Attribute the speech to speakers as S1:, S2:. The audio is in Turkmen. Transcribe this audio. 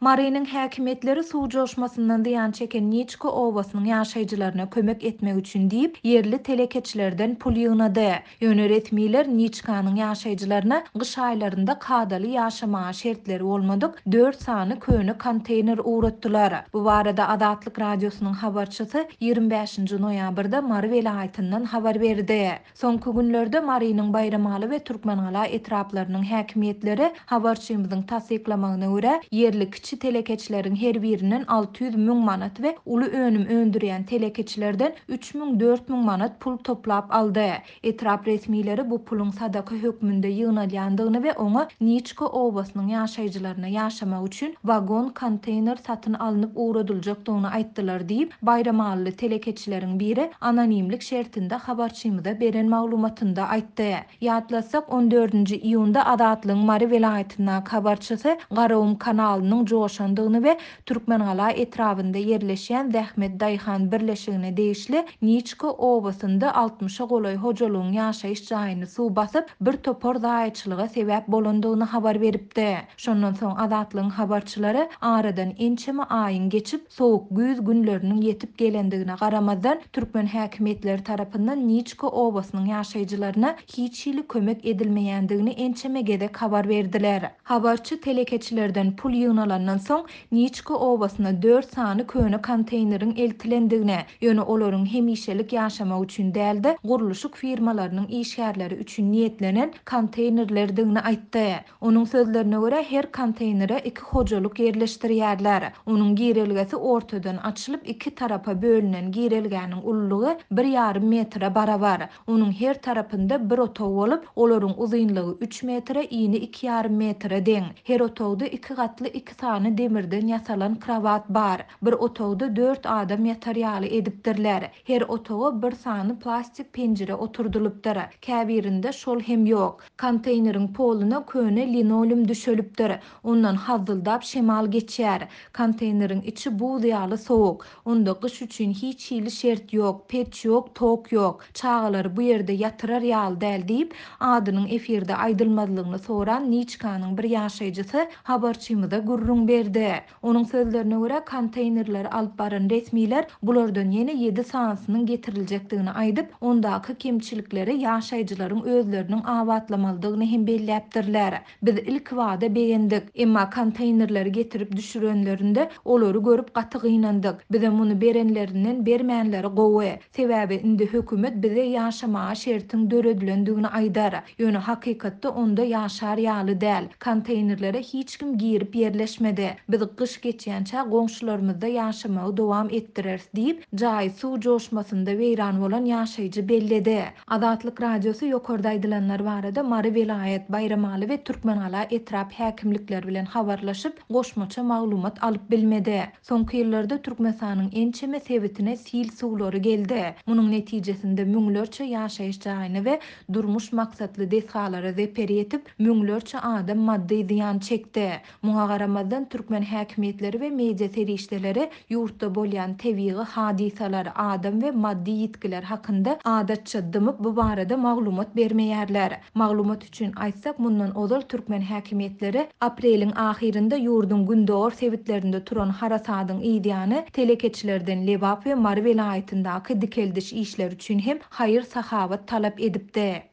S1: Mary'nin häkimetleri suw joşmasyndan diýan çeken Niçko owasynyň ýaşaýjylaryna kömek etmek üçin diýip yerli telekeçilerden pul ýygnady. Ýöne resmiler Niçkanyň ýaşaýjylaryna gyş aýlarynda kadaly ýaşamaga şertleri bolmadyk 4 sany köne konteyner uğratdylar. Bu barada Adatlyk radiosynyň habarçysy 25-nji noýabrda Mary welaýatyndan habar berdi. Soňky günlerde Mary'nyň Bayramaly we Türkmenhala etraplarynyň häkimetleri habarçymyzyň tasdiklamagyna görä yerli kiçi telekeçilerin her birinin 600 000 manat we uly önüm öndürýän telekeçilerden 3000-4000 manat pul toplap aldy. Etrap resmileri bu pulun sadaka hökmünde ýygnalýandygyny we oňa Niçko owasynyň ýaşaýjylaryna ýaşamak üçin wagon konteyner satyn alynıp uğradyljakdygyny aýtdylar diýip Bayramaly telekeçileriň biri anonimlik şertinde habarçymyza beren maglumatynda aýtdy. Ýatlasak 14-nji iýunda Adatlyň Mary welaýatyna habarçysy Garawum kanalynyň joşandygyny we Türkmenhala etrafynda yerleşýän Zähmet Daýhan birleşigine degişli Niçko owasynda 60-a golay hojalygyň ýaşaýyş jaýyny suw basyp bir topar zaýaçylyga sebäp bolandygyny habar beripdi. Şondan soň Adatlyň habarçylary aradan ençeme aýyň geçip sowuk güz günleriniň yetip gelendigine garamazdan türkmen häkimetleri tarapyndan Niçko owasynyň ýaşaýjylaryna hiç hili kömek edilmeýändigini ençeme gedek habar berdiler. Habarçy telekeçilerden pul ýygnalandan soň Niçko owasyna 4 sany köne konteyneriň eltilendigine, ýöne olaryň hemişelik ýaşamak üçin däldi, guruluşyk firmalarynyň işgärleri üçin niýetlenen konteynerlerdigini aýtdy. Onuň sözlerine görä her konteynere 2 hojalyk ýerleşdirýärler. Onuň girelgesi ortadan açylyp 2 tarapa bölünen girelgäniň ullugy 1,5 metre barabar. Onuň her tarapynda bir otaw bolup, olaryň uzynlygy 3 metre, ýyny 2,5 metre deň. Her otawda 2 gatly 2 sany demirden ýasalan krawat bar. Bir otawda 4 adam ýatar ýaly edipdirler. Her otawa bir sany plastik penjere oturdulypdyr. Käbirinde şol hem ýok. Konteyneriň poluna köne linoleum düşelipdir. Ondan hazyldap şemal geçýär. Konteyneriň içi buz ýaly sowuk. Onda gyş üçin hiç hili şert ýok, peç ýok, tok ýok. Çağalar bu ýerde ýatyrar ýaly däl diýip adynyň efirde aýdylmazlygyny soran Niçkanyň bir ýaşaýjysy habarçymyza gurrun berdi. Onuň sözlerine görä konteynerleri alyp baran resmiler bulardan ýene 7 sanasynyň getiriljekdigini aýdyp, ondaky kemçilikleri ýaşaýjylaryň özleriniň awatlamalydygyny hem belläpdirler. Biz ilk wada beğendik, emma konteynerleri getirip düşürenlerinde olary görüp gaty gynandyk. Bize muny berenlerinden bermänleri gowy. Sebäbi indi hökümet bize ýaşamaga şertiň döredilendigini aýdar. Ýöne hakykatda onda ýaşar ýaly däl. Konteynerlere hiç kim girip yerleşmedi. Biz gyş geçýänçä goňşularymyzda ýaşamagy dowam etdirers diýip jaý suw joşmasynda weýran bolan ýaşaýjy belledi. Adatlyk radiosu ýokarda aýdylanlar barada Mary welaýat, Bayramaly we Türkmenhala etrap häkimlikleri bilen habarlaşyp goşmaça maglumat alyp bilmedi. Soňky ýyllarda Türkmenistanyň ençeme sebitine sil suwlary geldi. Munyň netijesinde müňlerçe ýaşaýyş jaýyny we durmuş maksatly desgalara zeper etip müňlerçe adam maddi ziýan çekdi. Muňa garamazdan türkmen häkimetleri we media serişdeleri ýurtda bolýan tebii hadisalar, adam we maddi ýitkiler hakynda adatça dymyp bu barada maglumat bermeýärler. Maglumat üçin aýtsak, mundan ozal türkmen häkimetleri apreliň ahirinde ýurdun gündor sebitlerinde turan harasadyň ýygyany telekeçilerden lebap we Mary welaýatyndaky dikeldiş işler üçin hem haýyr sahawat talap edipdi.